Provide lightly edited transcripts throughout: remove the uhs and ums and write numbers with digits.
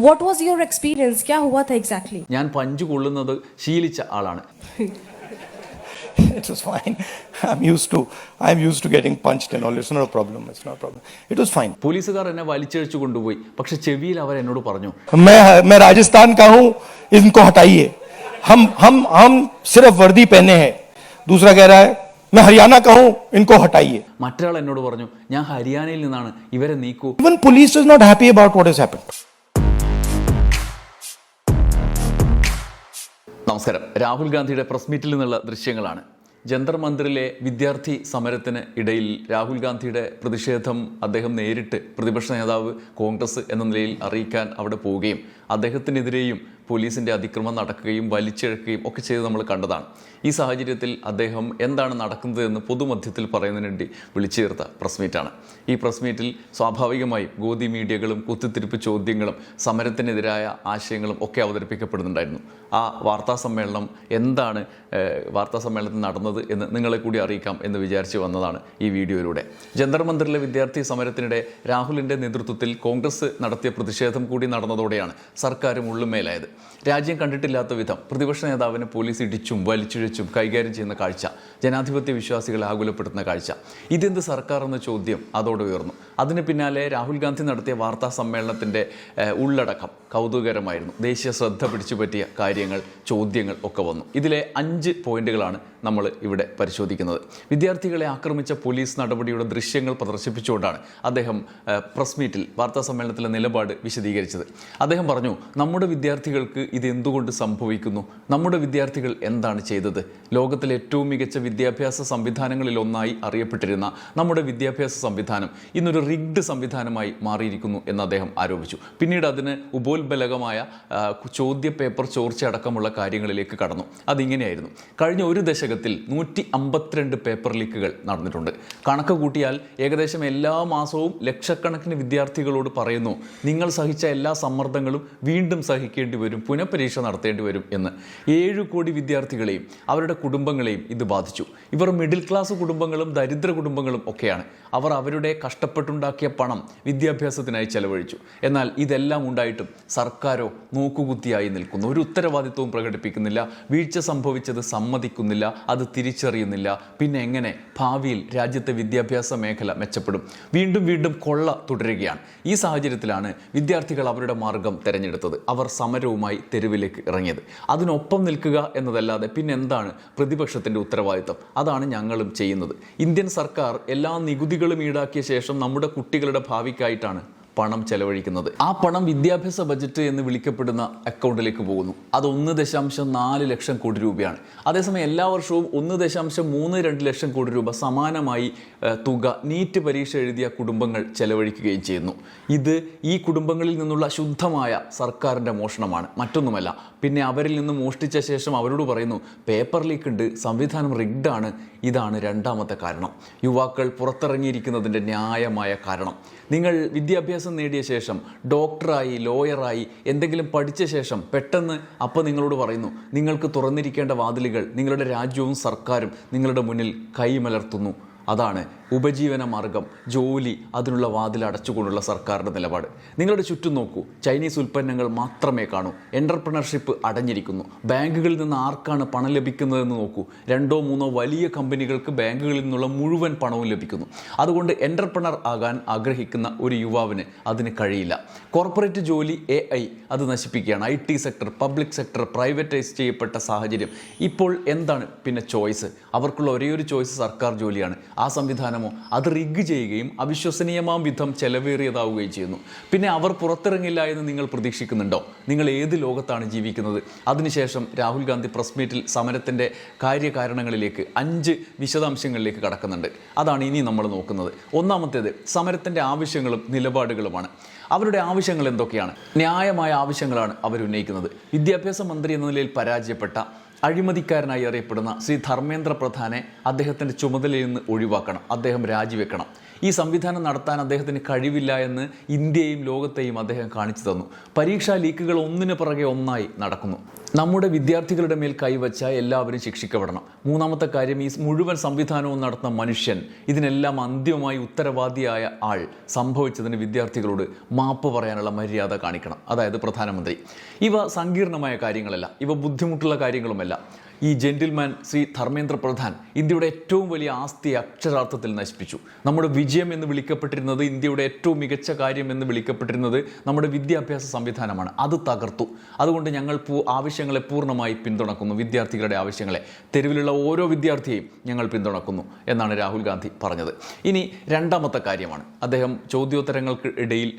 What was your experience? क्या हुआ था exactly? ഞാൻ പഞ്ച് കൊള്ളുന്നത് ശീലിച്ച ആളാണ്. It was fine. I'm used to getting punched and all. It's not a problem. It was fine. പോലീസുകാർ എന്നെ വലിച്ചഴിച്ചു കൊണ്ടുപോയി. പക്ഷെ ചെവിയിൽ അവർ എന്നോട് പറഞ്ഞു, मैं राजस्थान का हूं, इनको हटाइए. हम सिर्फ वर्दी पहने हैं. दूसरा कह रहा है मैं हरियाणा का हूं, इनको हटाइए. മറ്റൊരാൾ എന്നോട് പറഞ്ഞു, ഞാൻ ഹരിയാനയിൽ നിന്നാണ്, ഇവരെ നീക്കൂ. Even police is not happy about what has happened. നമസ്കാരം. രാഹുൽ ഗാന്ധിയുടെ പ്രസ് മീറ്റിൽ നിന്നുള്ള ദൃശ്യങ്ങളാണ്. ജന്തർ മന്ദിറിലെ വിദ്യാർത്ഥി സമരത്തിന് ഇടയിൽ രാഹുൽ ഗാന്ധിയുടെ പ്രതിഷേധം അദ്ദേഹം നേരിട്ട് പ്രതിപക്ഷ നേതാവ് കോൺഗ്രസ് എന്ന നിലയിൽ അറിയിക്കാൻ അവിടെ പോവുകയും അദ്ദേഹത്തിനെതിരെയും പോലീസിൻ്റെ അതിക്രമം നടക്കുകയും വലിച്ചിഴക്കുകയും ഒക്കെ ചെയ്ത് നമ്മൾ കണ്ടതാണ്. ഈ സാഹചര്യത്തിൽ അദ്ദേഹം എന്താണ് നടക്കുന്നതെന്ന് പൊതുമധ്യത്തിൽ പറയുന്നതിന് വേണ്ടി വിളിച്ചു ചേർത്ത പ്രസ് മീറ്റാണ്. ഈ പ്രസ് മീറ്റിൽ സ്വാഭാവികമായും ഗോദി മീഡിയകളും കുത്തിത്തിരിപ്പ് ചോദ്യങ്ങളും സമരത്തിനെതിരായ ആശയങ്ങളും ഒക്കെ അവതരിപ്പിക്കപ്പെടുന്നുണ്ടായിരുന്നു. ആ വാർത്താ സമ്മേളനം എന്താണ് വാർത്താ സമ്മേളനത്തിൽ നടന്നത് എന്ന് നിങ്ങളെ കൂടി അറിയിക്കാം എന്ന് വിചാരിച്ച് വന്നതാണ് ഈ വീഡിയോയിലൂടെ. ജന്തർ മന്ദിറിലെ വിദ്യാർത്ഥി സമരത്തിനിടെ രാഹുലിൻ്റെ നേതൃത്വത്തിൽ കോൺഗ്രസ് നടത്തിയ പ്രതിഷേധം കൂടി നടന്നതോടെയാണ് സർക്കാർ മുള്ളുമേലായത്. രാജ്യം കണ്ടിട്ടില്ലാത്ത വിധം പ്രതിപക്ഷ നേതാവിനെ പോലീസ് ഇടിച്ചും വലിച്ചിഴച്ചും കൈകാര്യം ചെയ്യുന്ന കാഴ്ച, ജനാധിപത്യ വിശ്വാസികളെ ആകുലപ്പെടുത്തുന്ന കാഴ്ച. ഇതെന്ത് സർക്കാർ എന്ന ചോദ്യം അതോടെ ഉയർന്നു. അതിന് പിന്നാലെ രാഹുൽ ഗാന്ധി നടത്തിയ വാർത്താ സമ്മേളനത്തിൻ്റെ ഉള്ളടക്കം കൗതുകകരമായിരുന്നു. ദേശീയ ശ്രദ്ധ പിടിച്ചു പറ്റിയ കാര്യങ്ങൾ, ചോദ്യങ്ങൾ ഒക്കെ വന്നു. ഇതിലെ 5 പോയിന്റുകളാണ് നമ്മൾ ഇവിടെ പരിശോധിക്കുന്നത്. വിദ്യാർത്ഥികളെ ആക്രമിച്ച പോലീസ് നടപടിയുടെ ദൃശ്യങ്ങൾ പ്രദർശിപ്പിച്ചുകൊണ്ടാണ് അദ്ദേഹം പ്രസ് മീറ്റിൽ വാർത്താ സമ്മേളനത്തിലെ നിലപാട് വിശദീകരിച്ചത്. അദ്ദേഹം പറഞ്ഞു, നമ്മുടെ വിദ്യാർത്ഥികൾക്ക് ഇത് എന്തുകൊണ്ട് സംഭവിക്കുന്നു, നമ്മുടെ വിദ്യാർത്ഥികൾ എന്താണ് ചെയ്തത്, ലോകത്തിലെ ഏറ്റവും മികച്ച വിദ്യാഭ്യാസ സംവിധാനങ്ങളിലൊന്നായി അറിയപ്പെട്ടിരുന്ന നമ്മുടെ വിദ്യാഭ്യാസ സംവിധാനം ഇന്നൊരു റിഗ്ഡ് സംവിധാനമായി മാറിയിരിക്കുന്നു എന്ന് അദ്ദേഹം ആരോപിച്ചു. പിന്നീട് അതിന് ഉപോത്ബലകമായ ചോദ്യ പേപ്പർ ചോർച്ച അടക്കമുള്ള കാര്യങ്ങളിലേക്ക് കടന്നു. അതിങ്ങനെയായിരുന്നു: കഴിഞ്ഞ ഒരു ദശകത്തിൽ 152 പേപ്പർ ലീക്കുകൾ നടന്നിട്ടുണ്ട്. കണക്ക് കൂട്ടിയാൽ ഏകദേശം എല്ലാ മാസവും ലക്ഷക്കണക്കിന് വിദ്യാർത്ഥികളോട് പറയുന്നു, നിങ്ങൾ സഹിച്ച എല്ലാ സമ്മർദ്ദങ്ങളും വീണ്ടും സഹിക്കേണ്ടി വരും, പുനഃപരീക്ഷ നടത്തേണ്ടി വരും എന്ന്. 7 കോടി വിദ്യാർത്ഥികളെയും അവരുടെ കുടുംബങ്ങളെയും ഇത് ബാധിച്ചു. ഇവർ മിഡിൽ ക്ലാസ് കുടുംബങ്ങളും ദരിദ്ര കുടുംബങ്ങളും ഒക്കെയാണ്. അവർ അവരുടെ കഷ്ടപ്പെട്ടുണ്ടാക്കിയ പണം വിദ്യാഭ്യാസത്തിനായി ചെലവഴിച്ചു. എന്നാൽ ഇതെല്ലാം ഉണ്ടായിട്ടും സർക്കാരോ നോക്കുകുത്തിയായി നിൽക്കുന്നു. ഒരു ഉത്തരവാദിത്വവും പ്രകടിപ്പിക്കുന്നില്ല, വീഴ്ച സംഭവിച്ചത് സമ്മതിക്കുന്നില്ല, അത് തിരിച്ചറിയുന്നില്ല. പിന്നെ എങ്ങനെ ഭാവിയിൽ രാജ്യത്തെ വിദ്യാഭ്യാസ മേഖല മെച്ചപ്പെടും? വീണ്ടും വീണ്ടും കൊള്ള തുടരുകയാണ്. ഈ സാഹചര്യത്തിലാണ് വിദ്യാർത്ഥികൾ അവരുടെ മാർഗം തിരഞ്ഞെടുത്തത്. അവർ സമരവുമായി തെരുവിലേക്ക് ഇറങ്ങിയത്. അതിനൊപ്പം നിൽക്കുക എന്നതല്ലാതെ പിന്നെന്താണ് പ്രതിപക്ഷത്തിൻ്റെ ഉത്തരവാദിത്തം? അതാണ് ഞങ്ങളും ചെയ്യുന്നത്. ഇന്ത്യൻ സർക്കാർ എല്ലാ നികുതികളും ഈടാക്കിയ ശേഷം നമ്മുടെ കുട്ടികളുടെ ഭാവിക്കായിട്ടാണ് പണം ചെലവഴിക്കുന്നത്. ആ പണം വിദ്യാഭ്യാസ ബജറ്റ് എന്ന് വിളിക്കപ്പെടുന്ന അക്കൗണ്ടിലേക്ക് പോകുന്നു. അത് 1.4 ലക്ഷം കോടി രൂപയാണ്. അതേസമയം എല്ലാ വർഷവും 1.32 ലക്ഷം കോടി രൂപ സമാനമായി തുക നീറ്റ് പരീക്ഷ എഴുതിയ കുടുംബങ്ങൾ ചെലവഴിക്കുകയും ചെയ്യുന്നു. ഇത് ഈ കുടുംബങ്ങളിൽ നിന്നുള്ള ശുദ്ധമായ സർക്കാരിൻ്റെ മോഷണമാണ്, മറ്റൊന്നുമല്ല. പിന്നെ അവരിൽ നിന്ന് മോഷ്ടിച്ച ശേഷം അവരോട് പറയുന്നു, പേപ്പർ ലീക്ക് ഉണ്ട്, സംവിധാനം റിഗ്ഡാണ്. ഇതാണ് രണ്ടാമത്തെ കാരണം, യുവാക്കൾ പുറത്തിറങ്ങിയിരിക്കുന്നതിൻ്റെ ന്യായമായ കാരണം. നിങ്ങൾ വിദ്യാഭ്യാസം നേടിയ ശേഷം ഡോക്ടറായി, ലോയറായി എന്തെങ്കിലും പഠിച്ച ശേഷം പെട്ടെന്ന് അപ്പോൾ നിങ്ങളോട് പറയുന്നു, നിങ്ങൾക്ക് തുറന്നിരിക്കേണ്ട വാതിലുകൾ നിങ്ങളുടെ രാജ്യവും സർക്കാരും നിങ്ങളുടെ മുന്നിൽ കൈമലർത്തുന്നു. അതാണ് ഉപജീവന മാർഗം, ജോലി, അതിനുള്ള വാതിൽ അടച്ചുകൊണ്ടുള്ള സർക്കാരിൻ്റെ നിലപാട്. നിങ്ങളുടെ ചുറ്റും നോക്കൂ, ചൈനീസ് ഉൽപ്പന്നങ്ങൾ മാത്രമേ കാണൂ. എൻ്റർപ്രണർഷിപ്പ് അടഞ്ഞിരിക്കുന്നു. ബാങ്കുകളിൽ നിന്ന് ആർക്കാണ് പണം ലഭിക്കുന്നതെന്ന് നോക്കൂ. 2-3 വലിയ കമ്പനികൾക്ക് ബാങ്കുകളിൽ നിന്നുള്ള മുഴുവൻ പണവും ലഭിക്കുന്നു. അതുകൊണ്ട് എൻ്റർപ്രണർ ആകാൻ ആഗ്രഹിക്കുന്ന ഒരു യുവാവിന് അതിന് കഴിയില്ല. കോർപ്പറേറ്റ് ജോലി, AI അത് നശിപ്പിക്കുകയാണ്. IT sector, public sector privatise ചെയ്യപ്പെട്ട സാഹചര്യം. ഇപ്പോൾ എന്താണ് പിന്നെ ചോയ്സ്? അവർക്കുള്ള ഒരേയൊരു ചോയ്സ് സർക്കാർ ജോലിയാണ്. ആ സംവിധാനമോ അത് റിഗ് ചെയ്യുകയും അവിശ്വസനീയമാം വിധം ചെലവേറിയതാവുകയും ചെയ്യുന്നു. പിന്നെ അവർ പുറത്തിറങ്ങില്ല എന്ന് നിങ്ങൾ പ്രതീക്ഷിക്കുന്നുണ്ടോ? നിങ്ങൾ ഏത് ലോകത്താണ് ജീവിക്കുന്നത്? അതിനുശേഷം രാഹുൽ ഗാന്ധി പ്രസ് മീറ്റിൽ സമരത്തിൻ്റെ കാര്യകാരണങ്ങളിലേക്ക് 5 വിശദാംശങ്ങളിലേക്ക് കടക്കുന്നുണ്ട്. അതാണ് ഇനി നമ്മൾ നോക്കുന്നത്. ഒന്നാമത്തേത് സമരത്തിൻ്റെ ആവശ്യങ്ങളും നിലപാടുകളുമാണ്. അവരുടെ ആവശ്യങ്ങൾ എന്തൊക്കെയാണ്? ന്യായമായ ആവശ്യങ്ങളാണ് അവരുന്നയിക്കുന്നത്. വിദ്യാഭ്യാസ മന്ത്രി എന്ന നിലയിൽ പരാജയപ്പെട്ട അഴിമതിക്കാരനായി അറിയപ്പെടുന്ന ശ്രീ ധർമ്മേന്ദ്ര പ്രധാനെ അദ്ദേഹത്തിൻ്റെ ചുമതലയിൽ നിന്ന് ഒഴിവാക്കണം, അദ്ദേഹം രാജിവെക്കണം. ഈ സംവിധാനം നടത്താൻ അദ്ദേഹത്തിന് കഴിവില്ല എന്ന് ഇന്ത്യയും ലോകത്തെയും അദ്ദേഹം കാണിച്ചു തന്നു. പരീക്ഷാ ലീക്കുകൾ ഒന്നിനു പുറകെ ഒന്നായി നടക്കുന്നു. നമ്മുടെ വിദ്യാർത്ഥികളുടെ മേൽ കൈവച്ച എല്ലാവരും ശിക്ഷിക്കപ്പെടണം. മൂന്നാമത്തെ കാര്യം, ഈ മുഴുവൻ സംവിധാനവും നടത്തുന്ന മനുഷ്യൻ, ഇതിനെല്ലാം അന്തിമമായി ഉത്തരവാദിയായ ആൾ സംഭവിച്ചതിന് വിദ്യാർത്ഥികളോട് മാപ്പ് പറയാനുള്ള മര്യാദ കാണിക്കണം. അതായത് പ്രധാനമന്ത്രി. ഇവ സങ്കീർണമായ കാര്യങ്ങളല്ല, ഇവ ബുദ്ധിമുട്ടുള്ള കാര്യങ്ങളുമല്ല. ഈ ജെന്റിൽമാൻ ശ്രീ ധർമ്മേന്ദ്ര പ്രധാൻ ഇന്ത്യയുടെ ഏറ്റവും വലിയ ആസ്തി അക്ഷരാർത്ഥത്തിൽ നശിപ്പിച്ചു. നമ്മുടെ വിജയം എന്ന് വിളിക്കപ്പെട്ടിരുന്നത്, ഇന്ത്യയുടെ ഏറ്റവും മികച്ച കാര്യം എന്ന് വിളിക്കപ്പെട്ടിരുന്നത് നമ്മുടെ വിദ്യാഭ്യാസ സംവിധാനമാണ്. അത് തകർത്തു. അതുകൊണ്ട് ഞങ്ങൾ ആവശ്യങ്ങളെ പൂർണ്ണമായി പിന്തുണക്കുന്നു. വിദ്യാർത്ഥികളുടെ ആവശ്യങ്ങളെ, തെരുവിലുള്ള ഓരോ വിദ്യാർത്ഥിയെയും ഞങ്ങൾ പിന്തുണക്കുന്നു എന്നാണ് രാഹുൽ ഗാന്ധി പറഞ്ഞത്. ഇനി രണ്ടാമത്തെ കാര്യമാണ്, അദ്ദേഹം ചോദ്യോത്തരങ്ങൾക്ക് ഇടയിൽ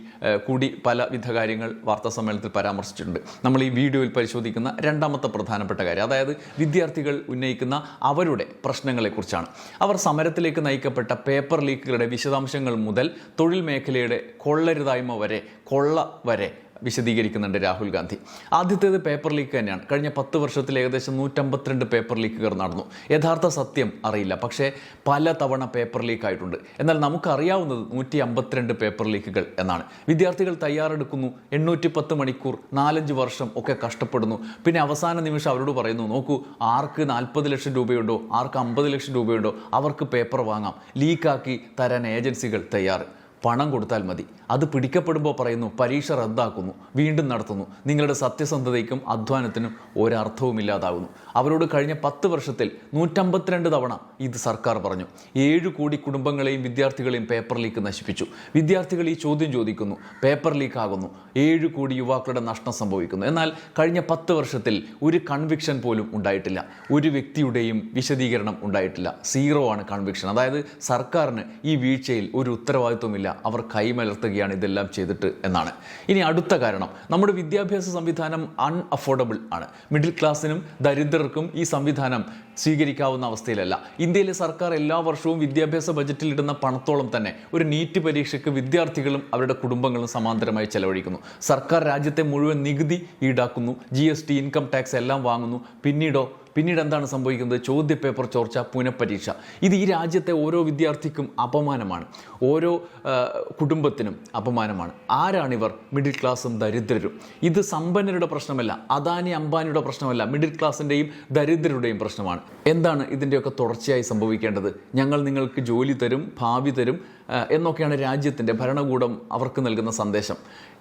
കൂടി പലവിധ കാര്യങ്ങൾ വാർത്താ സമ്മേളനത്തിൽ പരാമർശിച്ചിട്ടുണ്ട്. നമ്മൾ ഈ വീഡിയോയിൽ പരിശോധിക്കുന്ന രണ്ടാമത്തെ പ്രധാനപ്പെട്ട കാര്യം, അതായത് വിദ്യാർത്ഥികൾ ഉന്നയിക്കുന്ന അവരുടെ പ്രശ്നങ്ങളെക്കുറിച്ചാണ്. അവർ സമരത്തിലേക്ക് നയിക്കപ്പെട്ട പേപ്പർ ലീക്കുകളുടെ വിശദാംശങ്ങൾ മുതൽ തൊഴിൽ മേഖലയുടെ കൊള്ളരുതായ്മ വരെ, കൊള്ള വരെ വിശദീകരിക്കുന്നുണ്ട് രാഹുൽ ഗാന്ധി. ആദ്യത്തേത് പേപ്പർ ലീക്ക് തന്നെയാണ്. കഴിഞ്ഞ 10 വർഷത്തിൽ ഏകദേശം 152 പേപ്പർ ലീക്കുകൾ നടന്നു. യഥാർത്ഥ സത്യം അറിയില്ല, പക്ഷേ പല തവണ പേപ്പർ ലീക്ക് ആയിട്ടുണ്ട്. എന്നാൽ നമുക്കറിയാവുന്നത് 152 പേപ്പർ ലീക്കുകൾ എന്നാണ്. വിദ്യാർത്ഥികൾ തയ്യാറെടുക്കുന്നു, 810 മണിക്കൂർ, 4-5 വർഷം ഒക്കെ കഷ്ടപ്പെടുന്നു. പിന്നെ അവസാന നിമിഷം അവരോട് പറയുന്നു, നോക്കൂ, ആർക്ക് 40 ലക്ഷം രൂപയുണ്ടോ, ആർക്ക് 50 ലക്ഷം രൂപയുണ്ടോ, അവർക്ക് പേപ്പർ വാങ്ങാം, ലീക്കാക്കി തരാൻ ഏജൻസികൾ തയ്യാറ്, പണം കൊടുത്താൽ മതി. അത് പിടിക്കപ്പെടുമ്പോൾ പറയുന്നു പരീക്ഷ റദ്ദാക്കുന്നു, വീണ്ടും നടത്തുന്നു. നിങ്ങളുടെ സത്യസന്ധതയ്ക്കും അധ്വാനത്തിനും ഒരർത്ഥവുമില്ലാതാകുന്നു. അവരോട് കഴിഞ്ഞ 10 വർഷത്തിൽ 152 തവണ ഇത് സർക്കാർ പറഞ്ഞു. 7 കോടി കുടുംബങ്ങളെയും വിദ്യാർത്ഥികളെയും പേപ്പർ ലീക്ക് നശിപ്പിച്ചു. വിദ്യാർത്ഥികൾ ഈ ചോദ്യം ചോദിക്കുന്നു, പേപ്പർ ലീക്ക് ആകുന്നു, 7 കോടി യുവാക്കളുടെ നഷ്ടം സംഭവിക്കുന്നു. എന്നാൽ കഴിഞ്ഞ 10 വർഷത്തിൽ ഒരു കൺവിക്ഷൻ പോലും ഉണ്ടായിട്ടില്ല. ഒരു വ്യക്തിയുടെയും വിശദീകരണം ഉണ്ടായിട്ടില്ല. 0 ആണ് കൺവിക്ഷൻ. അതായത് സർക്കാരിന് ഈ വീഴ്ചയിൽ ഒരു ഉത്തരവാദിത്വമില്ല, അവർ കൈമലർത്തുകയാണ് ഇതെല്ലാം ചെയ്തിട്ട് എന്നാണ്. ഇനി അടുത്ത കാരണം, നമ്മുടെ വിദ്യാഭ്യാസ സംവിധാനം അൺഅഫോർഡബിൾ ആണ്. മിഡിൽ ക്ലാസ്സിനും ദരിദ്രർക്കും ഈ സംവിധാനം സ്വീകരിക്കാവുന്ന അവസ്ഥയിലല്ല. ഇന്ത്യയിലെ സർക്കാർ എല്ലാ വർഷവും വിദ്യാഭ്യാസ ബജറ്റിൽ ഇടുന്ന പണത്തോളം തന്നെ ഒരു നീറ്റ് പരീക്ഷയ്ക്ക് വിദ്യാർത്ഥികളും അവരുടെ കുടുംബങ്ങളും സമാന്തരമായി ചെലവഴിക്കുന്നു. സർക്കാർ രാജ്യത്തെ മുഴുവൻ നികുതി ഈടാക്കുന്നു, GST, ഇൻകം ടാക്സ് എല്ലാം വാങ്ങുന്നു. പിന്നീട് എന്താണ് സംഭവിക്കുന്നത്? ചോദ്യപേപ്പർ ചോർച്ച, പുനഃപരീക്ഷ. ഇത് ഈ രാജ്യത്തെ ഓരോ വിദ്യാർത്ഥിക്കും അപമാനമാണ്, ഓരോ കുടുംബത്തിനും അപമാനമാണ്. ആരാണിവർ? മിഡിൽ ക്ലാസ്സും ദരിദ്രരും. ഇത് സമ്പന്നരുടെ പ്രശ്നമല്ല, അദാനി അംബാനിയുടെ പ്രശ്നമല്ല, മിഡിൽ ക്ലാസിൻ്റെയും ദരിദ്രരുടെയും പ്രശ്നമാണ്. എന്താണ് ഇതിൻ്റെയൊക്കെ തുടർച്ചയായി സംഭവിക്കേണ്ടത്? ഞങ്ങൾ നിങ്ങൾക്ക് ജോലി തരും, ഭാവി തരും എന്നൊക്കെയാണ് രാജ്യത്തിൻ്റെ ഭരണകൂടം അവർക്ക് നൽകുന്ന സന്ദേശം.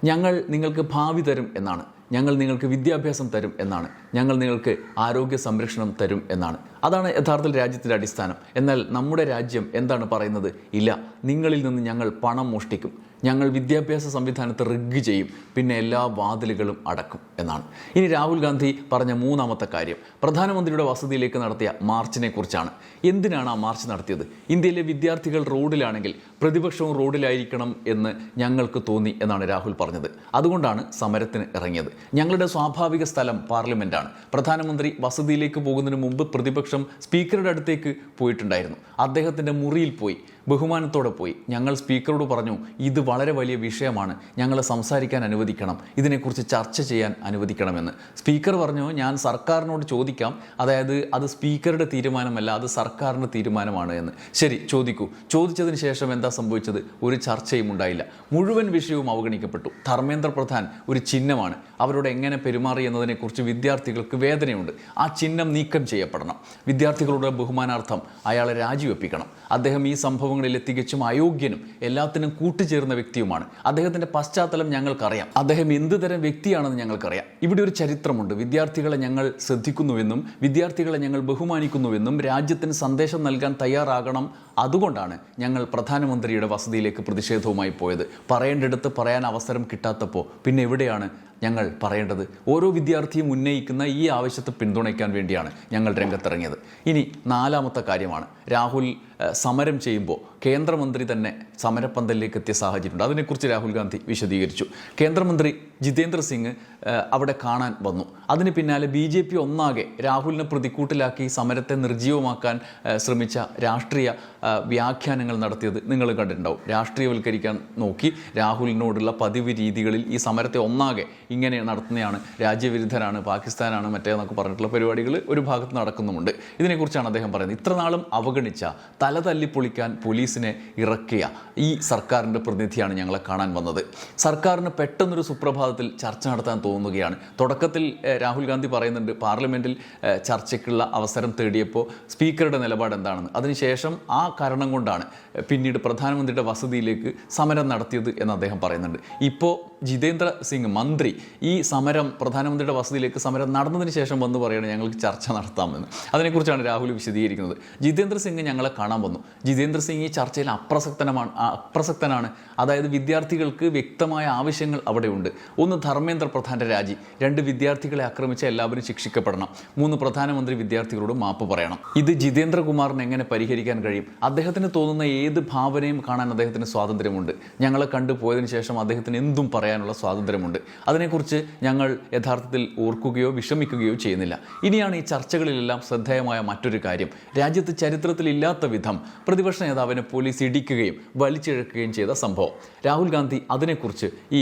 ഞങ്ങൾ നിങ്ങൾക്ക് ഭാവി തരും എന്നാണ്, ഞങ്ങൾ നിങ്ങൾക്ക് വിദ്യാഭ്യാസം തരും എന്നാണ്, ഞങ്ങൾ നിങ്ങൾക്ക് ആരോഗ്യ സംരക്ഷണം തരും എന്നാണ്. അതാണ് യഥാർത്ഥത്തിൽ രാജ്യത്തിൻ്റെ അടിസ്ഥാനം. എന്നാൽ നമ്മുടെ രാജ്യം എന്താണ് പറയുന്നത്? ഇല്ല, നിങ്ങളിൽ നിന്ന് ഞങ്ങൾ പണം മോഷ്ടിക്കും, ഞങ്ങൾ വിദ്യാഭ്യാസ സംവിധാനത്തെ റിഗ് ചെയ്യും, പിന്നെ എല്ലാ വാതിലുകളും അടക്കും എന്നാണ്. ഇനി രാഹുൽ ഗാന്ധി പറഞ്ഞ മൂന്നാമത്തെ കാര്യം, പ്രധാനമന്ത്രിയുടെ വസതിയിലേക്ക് നടത്തിയ മാർച്ചിനെ കുറിച്ചാണ്. എന്തിനാണ് ആ മാർച്ച് നടത്തിയത്? ഇന്ത്യയിലെ വിദ്യാർത്ഥികൾ റോഡിലാണെങ്കിൽ പ്രതിപക്ഷവും റോഡിലായിരിക്കണം എന്ന് ഞങ്ങൾക്ക് തോന്നി എന്നാണ് രാഹുൽ പറഞ്ഞത്. അതുകൊണ്ടാണ് സമരത്തിന് ഇറങ്ങിയത്. ഞങ്ങളുടെ സ്വാഭാവിക സ്ഥലം പാർലമെൻറ്റാണ്. പ്രധാനമന്ത്രി വസതിയിലേക്ക് പോകുന്നതിന് മുമ്പ് പ്രതിപക്ഷം സ്പീക്കറുടെ അടുത്തേക്ക് പോയിട്ടുണ്ടായിരുന്നു. അദ്ദേഹത്തിൻ്റെ മുറിയിൽ പോയി, ബഹുമാനത്തോടെ പോയി. ഞങ്ങൾ സ്പീക്കറോട് പറഞ്ഞു, ഇത് വളരെ വലിയ വിഷയമാണ്, ഞങ്ങളെ സംസാരിക്കാൻ അനുവദിക്കണം, ഇതിനെക്കുറിച്ച് ചർച്ച ചെയ്യാൻ അനുവദിക്കണമെന്ന്. സ്പീക്കർ പറഞ്ഞു, ഞാൻ സർക്കാരിനോട് ചോദിക്കാം, അതായത് അത് സ്പീക്കറുടെ തീരുമാനമല്ല, അത് സർക്കാരിൻ്റെ തീരുമാനമാണ് എന്ന്. ശരി, ചോദിക്കൂ. ചോദിച്ചതിന് ശേഷം എന്താ സംഭവിച്ചത്? ഒരു ചർച്ചയും ഉണ്ടായില്ല. മുഴുവൻ വിഷയവും അവഗണിക്കപ്പെട്ടു. ധർമ്മേന്ദ്ര പ്രധാൻ ഒരു ചിഹ്നമാണ്. അവരോട് എങ്ങനെ പെരുമാറി എന്നതിനെക്കുറിച്ച് വിദ്യാർത്ഥികൾക്ക് വേദനയുണ്ട്. ആ ചിഹ്നം നീക്കം ചെയ്യപ്പെടണം. വിദ്യാർത്ഥികളുടെ ബഹുമാനാർത്ഥം അയാളെ രാജിവെപ്പിക്കണം. അദ്ദേഹം ഈ സംഭവങ്ങളിൽ തികച്ചും അയോഗ്യനും എല്ലാത്തിനും കൂട്ടുചേർന്ന വ്യക്തിയുമാണ്. അദ്ദേഹത്തിൻ്റെ പശ്ചാത്തലം ഞങ്ങൾക്കറിയാം. അദ്ദേഹം എന്ത് തരം വ്യക്തിയാണെന്ന് ഞങ്ങൾക്കറിയാം. ഇവിടെ ഒരു ചരിത്രമുണ്ട്. വിദ്യാർത്ഥികളെ ഞങ്ങൾ ശ്രദ്ധിക്കുന്നുവെന്നും വിദ്യാർത്ഥികളെ ഞങ്ങൾ ബഹുമാനിക്കുന്നുവെന്നും രാജ്യത്തിന് സന്ദേശം നൽകാൻ തയ്യാറാകണം. അതുകൊണ്ടാണ് ഞങ്ങൾ പ്രധാനമന്ത്രിയുടെ വസതിയിലേക്ക് പ്രതിഷേധവുമായി പോയത്. പറയേണ്ടടുത്ത് പറയാൻ അവസരം കിട്ടാത്തപ്പോൾ പിന്നെ എവിടെയാണ് ഞങ്ങൾ പറയേണ്ടത്? ഓരോ വിദ്യാർത്ഥിയും ഉന്നയിക്കുന്ന ഈ ആവശ്യത്തെ പിന്തുണയ്ക്കാൻ വേണ്ടിയാണ് ഞങ്ങൾ രംഗത്തിറങ്ങിയത്. ഇനി നാലാമത്തെ കാര്യമാണ്, രാഹുൽ സമരം ചെയ്യുമ്പോൾ കേന്ദ്രമന്ത്രി തന്നെ സമരപ്പന്തലിലേക്ക് എത്തിയ സാഹചര്യമുണ്ട്. അതിനെക്കുറിച്ച് രാഹുൽ ഗാന്ധി വിശദീകരിച്ചു. കേന്ദ്രമന്ത്രി ജിതേന്ദ്ര സിംഗ് അവിടെ കാണാൻ വന്നു. അതിന് പിന്നാലെ BJP ഒന്നാകെ രാഹുലിനെ പ്രതിക്കൂട്ടിലാക്കി സമരത്തെ നിർജ്ജീവമാക്കാൻ ശ്രമിച്ച രാഷ്ട്രീയ വ്യാഖ്യാനങ്ങൾ നടത്തിയത് നിങ്ങൾ കണ്ടിട്ടുണ്ടാവും. രാഷ്ട്രീയവൽക്കരിക്കാൻ നോക്കി രാഹുലിനോടുള്ള പതിവ് രീതികളിൽ ഈ സമരത്തെ ഒന്നാകെ ഇങ്ങനെ നടത്തുന്നതാണ്, രാജ്യവിരുദ്ധരാണ്, പാകിസ്ഥാനാണ്, മറ്റേന്നൊക്കെ പറഞ്ഞിട്ടുള്ള പരിപാടികൾ ഒരു ഭാഗത്ത് നടക്കുന്നുമുണ്ട്. ഇതിനെക്കുറിച്ചാണ് അദ്ദേഹം പറയുന്നത്. ഇത്രനാളും അവഗണിച്ച, തല തല്ലിപ്പൊളിക്കാൻ പോലീസിനെ ഇറക്കിയ ഈ സർക്കാരിൻ്റെ പ്രതിനിധിയാണ് ഞങ്ങളെ കാണാൻ വന്നത്. സർക്കാരിന് പെട്ടെന്നൊരു സുപ്രഭാതത്തിൽ ചർച്ച നടത്താൻ തോന്നുകയാണ്. തുടക്കത്തിൽ രാഹുൽ ഗാന്ധി പറയുന്നുണ്ട് പാർലമെൻറ്റിൽ ചർച്ചയ്ക്കുള്ള അവസരം തേടിയപ്പോൾ സ്പീക്കറുടെ നിലപാട് എന്താണെന്ന്. അതിനുശേഷം ആ കാരണം കൊണ്ടാണ് പിന്നീട് പ്രധാനമന്ത്രിയുടെ വസതിയിലേക്ക് സമരം നടത്തിയത് എന്ന് അദ്ദേഹം പറയുന്നുണ്ട്. ഇപ്പോൾ ജിതേന്ദ്ര സിംഗ് മന്ത്രി ഈ സമരം പ്രധാനമന്ത്രിയുടെ വസതിയിലേക്ക് സമരം നടന്നതിന് ശേഷം വന്ന് പറയുകയാണ് ഞങ്ങൾക്ക് ചർച്ച നടത്താമെന്ന്. അതിനെക്കുറിച്ചാണ് രാഹുൽ വിശദീകരിക്കുന്നത്. ജിതേന്ദ്ര സിംഗ് ഞങ്ങളെ കാണാൻ വന്നു. ജിതേന്ദ്ര സിംഗ് ഈ ചർച്ചയിൽ അപ്രസക്തനാണ്. അതായത് വിദ്യാർത്ഥികൾക്ക് വ്യക്തമായ ആവശ്യങ്ങൾ അവിടെയുണ്ട്. ഒന്ന്, ധർമ്മേന്ദ്ര പ്രധാൻ്റെ രാജി. 2, വിദ്യാർത്ഥികളെ ആക്രമിച്ച എല്ലാവരും ശിക്ഷിക്കപ്പെടണം. 3, പ്രധാനമന്ത്രി വിദ്യാർത്ഥികളോട് മാപ്പ് പറയണം. ഇത് ജിതേന്ദ്രകുമാറിന് എങ്ങനെ പരിഹരിക്കാൻ കഴിയും? അദ്ദേഹത്തിന് തോന്നുന്ന ഏത് ഭാവനയും കാണാൻ അദ്ദേഹത്തിന് സ്വാതന്ത്ര്യമുണ്ട്. ഞങ്ങളെ കണ്ടുപോയതിനു ശേഷം അദ്ദേഹത്തിന് എന്തും പറയാനുള്ള സ്വാതന്ത്ര്യമുണ്ട്. അതിനെക്കുറിച്ച് ഞങ്ങൾ യഥാർത്ഥത്തിൽ ഓർക്കുകയോ വിഷമിക്കുകയോ ചെയ്യുന്നില്ല. ഇനിയാണ് ഈ ചർച്ചകളിലെല്ലാം ശ്രദ്ധേയമായ മറ്റൊരു കാര്യം. രാജ്യത്ത് ചരിത്രത്തിലില്ലാത്ത വിധം പ്രതിപക്ഷ നേതാവിനെ പോലീസ് ഇടിക്കുകയും വലിച്ചിഴക്കുകയും ചെയ്ത സംഭവം. രാഹുൽ ഗാന്ധി അതിനെക്കുറിച്ച് ഈ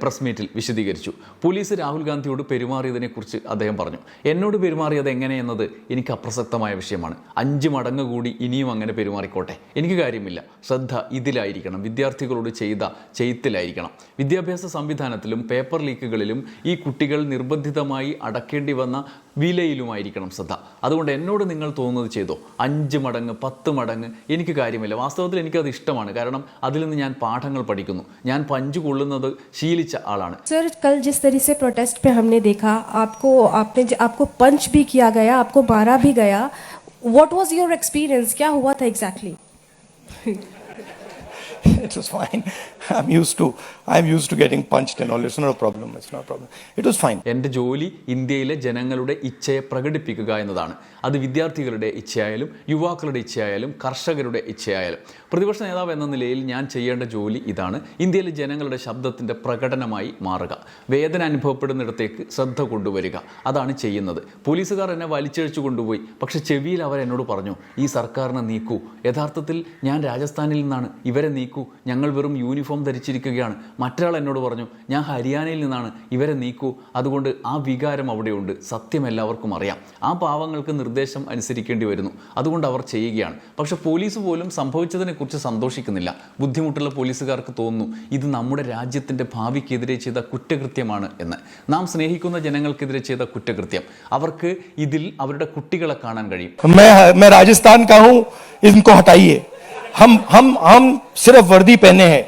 പ്രസ് മീറ്റിൽ വിശദീകരിച്ചു. പോലീസ് രാഹുൽ ഗാന്ധിയോട് പെരുമാറിയതിനെക്കുറിച്ച് അദ്ദേഹം പറഞ്ഞു. എന്നോട് പെരുമാറിയത് എങ്ങനെയെന്നത് എനിക്ക് അപ്രസക്തമായ വിഷയമാണ്. 5 മടങ്ങ് കൂടി ഇനിയും അങ്ങനെ പെരുമാറിക്കോട്ടെ, എനിക്ക് കാര്യമില്ല. ശ്രദ്ധ ഇതിലായിരിക്കണം, വിദ്യാർത്ഥികളോട് ചെയ്ത ചെയ്ത്തിലായിരിക്കണം. വിദ്യാഭ്യാസ സംവിധാനത്തിലും പേപ്പർ ലീക്കുകളിലും ഈ കുട്ടികൾ നിർബന്ധിതമായി അടക്കേണ്ടി വന്ന വിലയിലുമായിരിക്കണം ശ്രദ്ധ. അതുകൊണ്ട് എന്നോട് നിങ്ങൾ തോന്നുന്നത് ചെയ്തോ. 5 മടങ്ങ് 10 മടങ്ങ് എനിക്ക് കാര്യമില്ല. വാസ്തവത്തിൽ എനിക്കത് ഇഷ്ടമാണ്. കാരണം അതിൽ നിന്ന് ഞാൻ പാഠങ്ങൾ പഠിക്കുന്നു. ഞാൻ പഞ്ച് കൊള്ളുന്നത് ശീലിച്ച ആളാണ്. सर, कल जिस तरह से प्रोटेस्ट पे हमने देखा, आपको पंच भी किया गया, आपको मारा भी गया. What was your experience? क्या हुआ था exactly? It was fine. I'm used to getting punched and all. It's not a problem. It was fine. എൻ്റെ ജോലി ഇന്ത്യയിലെ ജനങ്ങളുടെ ഇച്ഛയെ പ്രകടിപ്പിക്കുക എന്നതാണ്. അത് വിദ്യാർത്ഥികളുടെ ഇച്ഛയായാലും യുവാക്കളുടെ ഇച്ഛയായാലും കർഷകരുടെ ഇച്ഛയായാലും. പ്രതിപക്ഷ നേതാവ് എന്ന നിലയിൽ ഞാൻ ചെയ്യേണ്ട ജോലി ഇതാണ്. ഇന്ത്യയിലെ ജനങ്ങളുടെ ശബ്ദത്തിൻ്റെ പ്രകടനമായി മാറുക, വേദന അനുഭവപ്പെടുന്നിടത്തേക്ക് ശ്രദ്ധ കൊണ്ടുവരിക, അതാണ് ചെയ്യുന്നത്. പോലീസുകാർ എന്നെ വലിച്ചഴിച്ചു കൊണ്ടുപോയി. പക്ഷെ ചെവിയിൽ അവർ എന്നോട് പറഞ്ഞു, ഈ സർക്കാരിനെ നീക്കൂ. യഥാർത്ഥത്തിൽ ഞാൻ രാജസ്ഥാനിൽ നിന്നാണ്, ഇവരെ നീക്കൂ, ഞങ്ങൾ വെറും യൂണിഫോം ധരിച്ചിരിക്കുകയാണ്. മറ്റൊരാൾ എന്നോട് പറഞ്ഞു, ഞാൻ ഹരിയാനയിൽ നിന്നാണ്, ഇവരെ നീക്കൂ. അതുകൊണ്ട് ആ വികാരം അവിടെയുണ്ട്. സത്യം എല്ലാവർക്കും അറിയാം. ആ പാവങ്ങൾക്ക് നിർദ്ദേശം അനുസരിക്കേണ്ടി വരുന്നു. അതുകൊണ്ട് അവർ ചെയ്യുകയാണ്. പക്ഷെ പോലീസ് പോലും സംഭവിച്ചതിനെക്കുറിച്ച് സന്തോഷിക്കുന്നില്ല. ബുദ്ധിമുട്ടുള്ള പോലീസുകാർക്ക് തോന്നുന്നു ഇത് നമ്മുടെ രാജ്യത്തിൻ്റെ ഭാവിക്കെതിരെ ചെയ്ത കുറ്റകൃത്യമാണ് എന്ന്. നാം സ്നേഹിക്കുന്ന ജനങ്ങൾക്കെതിരെ ചെയ്ത കുറ്റകൃത്യം. അവർക്ക് ഇതിൽ അവരുടെ കുട്ടികളെ കാണാൻ കഴിയും. मैं राजस्थान का हूं, इनको हटाइए. हम सिर्फ वर्दी पहने हैं.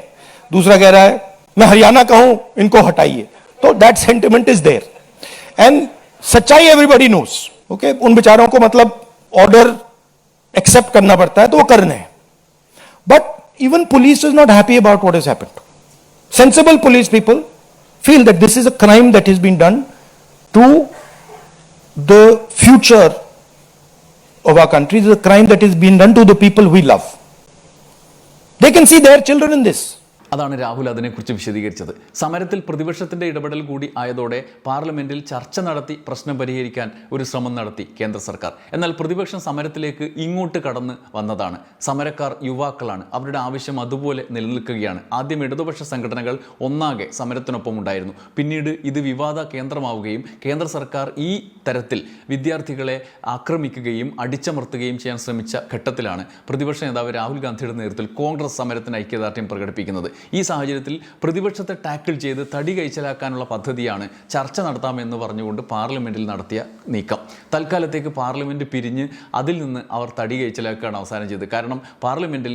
दूसरा कह रहा है मैं हरियाणा का हूं, इनको हटाइए. तो that sentiment is there and सच्चाई एवरीबॉडी नोस. ओके, उन बेचारों को मतलब ऑर्डर एक्सेप्ट करना पड़ता है तो वो करने हैं. But even police is not happy about what has happened. Sensible police people feel that this is a crime that has been done to the future of our country. This is a crime that is being done to the people we love. They can see their children in this. അതാണ് രാഹുൽ അതിനെക്കുറിച്ച് വിശദീകരിച്ചത്. സമരത്തിൽ പ്രതിപക്ഷത്തിൻ്റെ ഇടപെടൽ കൂടി ആയതോടെ പാർലമെന്റിൽ ചർച്ച നടത്തി പ്രശ്നം പരിഹരിക്കാൻ ഒരു ശ്രമം നടത്തി കേന്ദ്ര സർക്കാർ. എന്നാൽ പ്രതിപക്ഷം സമരത്തിലേക്ക് ഇങ്ങോട്ട് കടന്ന് വന്നതാണ്. സമരക്കാർ യുവാക്കളാണ്. അവരുടെ ആവശ്യം അതുപോലെ നിലനിൽക്കുകയാണ്. ആദ്യം ഇടതുപക്ഷ സംഘടനകൾ ഒന്നാകെ സമരത്തിനൊപ്പം ഉണ്ടായിരുന്നു. പിന്നീട് ഇത് വിവാദ കേന്ദ്രമാവുകയും കേന്ദ്ര സർക്കാർ ഈ തരത്തിൽ വിദ്യാർത്ഥികളെ ആക്രമിക്കുകയും അടിച്ചമർത്തുകയും ചെയ്യാൻ ശ്രമിച്ച ഘട്ടത്തിലാണ് പ്രതിപക്ഷ നേതാവ് രാഹുൽ ഗാന്ധിയുടെ നേതൃത്വത്തിൽ കോൺഗ്രസ് സമരത്തിന് ഐക്യദാർഢ്യം പ്രകടിപ്പിക്കുന്നത്. ഈ സാഹചര്യത്തിൽ പ്രതിപക്ഷത്തെ ടാക്കിൾ ചെയ്ത് തടി കൈച്ചലാക്കാനുള്ള പദ്ധതിയാണ് ചർച്ച നടത്താമെന്ന് പറഞ്ഞുകൊണ്ട് പാർലമെന്റിൽ നടത്തിയ നീക്കം. തൽക്കാലത്തേക്ക് പാർലമെന്റ് പിരിഞ്ഞ് അതിൽ നിന്ന് അവർ തടി കൈച്ചലാക്കുകയാണ് അവസാനം ചെയ്തത്. കാരണം പാർലമെന്റിൽ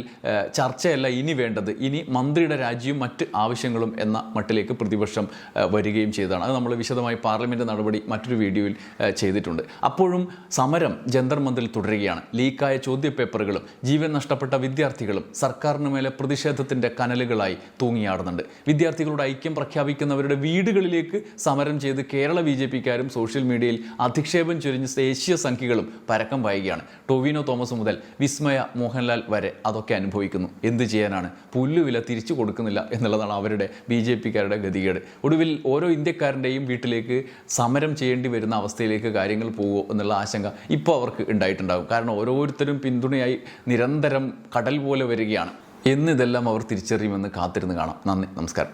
ചർച്ചയല്ല ഇനി വേണ്ടത്, ഇനി മന്ത്രിയുടെ രാജിയും മറ്റ് ആവശ്യങ്ങളും എന്ന മട്ടിലേക്ക് പ്രതിപക്ഷം വരികയും ചെയ്തതാണ്. അത് നമ്മൾ വിശദമായി പാർലമെന്റ് നടപടി മറ്റൊരു വീഡിയോയിൽ ചെയ്തിട്ടുണ്ട്. അപ്പോഴും സമരം ജന്തർ മന്ദിറിൽ തുടരുകയാണ്. ലീക്കായ ചോദ്യപേപ്പറുകളും ജീവൻ നഷ്ടപ്പെട്ട വിദ്യാർത്ഥികളും സർക്കാരിന് മേലെ പ്രതിഷേധത്തിന്റെ കനലുകളായി തൂങ്ങിയാടുന്നുണ്ട്. വിദ്യാർത്ഥികളുടെ ഐക്യം പ്രഖ്യാപിക്കുന്നവരുടെ വീടുകളിലേക്ക് സമരം ചെയ്ത് കേരള BJPക്കാരും സോഷ്യൽ മീഡിയയിൽ അധിക്ഷേപം ചൊരിഞ്ഞ് ദേശീയ സംഖ്യകളും പരക്കം പായുകയാണ്. ടൊവിനോ തോമസ് മുതൽ വിസ്മയ മോഹൻലാൽ വരെ അതൊക്കെ അനുഭവിക്കുന്നു. എന്ത് ചെയ്യാനാണ്? പുല്ലുവില തിരിച്ചു കൊടുക്കുന്നില്ല എന്നുള്ളതാണ് അവരുടെ BJPക്കാരുടെ ഗതികേട്. ഒടുവിൽ ഓരോ ഇന്ത്യക്കാരൻ്റെയും വീട്ടിലേക്ക് സമരം ചെയ്യേണ്ടി വരുന്ന അവസ്ഥയിലേക്ക് കാര്യങ്ങൾ പോകുമോ എന്നുള്ള ആശങ്ക ഇപ്പോൾ അവർക്ക് ഉണ്ടായിട്ടുണ്ടാകും. കാരണം ഓരോരുത്തരും പിന്തുണയായി നിരന്തരം കടൽ പോലെ വരികയാണ്. എന്നിതെല്ലാം അവർ തിരിച്ചറിയുമെന്ന് കാത്തിരുന്ന് കാണാം. നന്ദി, നമസ്കാരം.